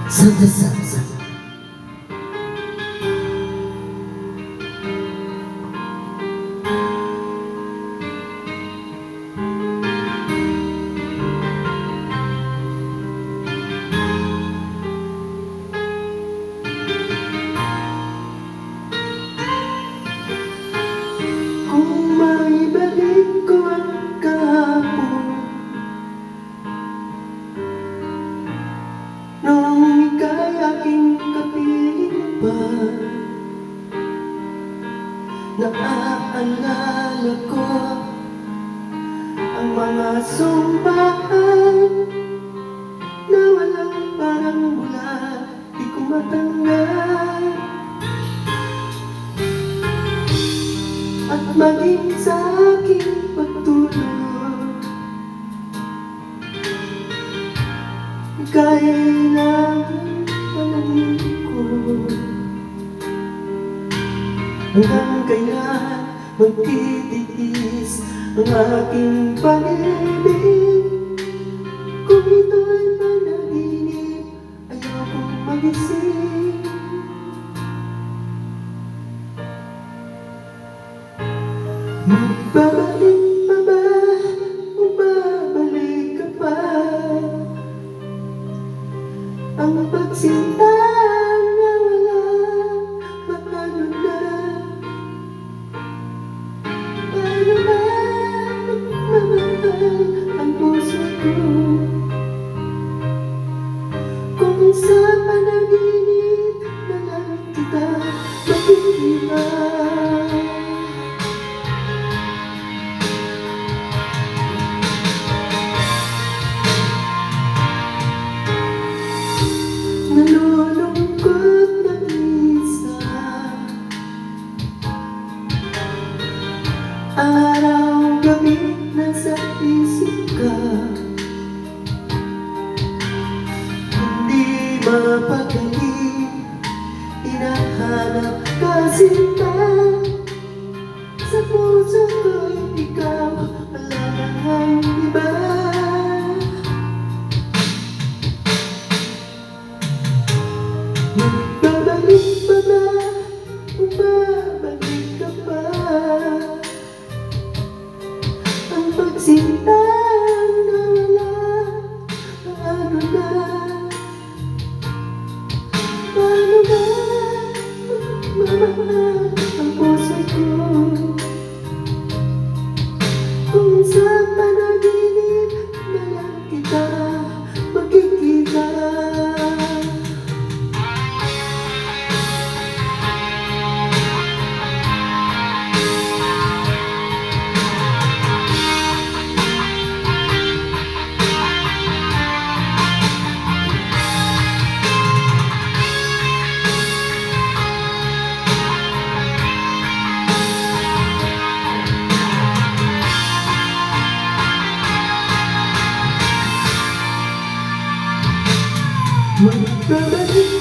Santa Santa. Kung maibalik ko ang kahapon noong ika'y aking kapiling pa, naaalala ko ang mga sumpaan na walang parang mula, di ko matanggal. At maging sa aking pagtulog, kailangan panangin ko. Hanggang kailan magtitiis ang aking pag-ibig? Kung ito'y panaginip, ayokong magising. Magbabalik pa ba o babalik ka pa? Ang pagsinta na wala, paano na? Paano ba magmamahal ang puso ko? Kung sa panaginip na lang kita makikita. Nalulungkot na isa, araw-gabi nasa isip ka. Hindi mapakali, hinahanap ka sinta. Sa puso ko'y ikaw, wala nang iba. Magbabalik pa ba o babalik ka pa? Ang pagsinta na wala, paano na? Paano ba magmamahal ang puso ko? Kung sa panaginip na lang kita makikita. Magbabalik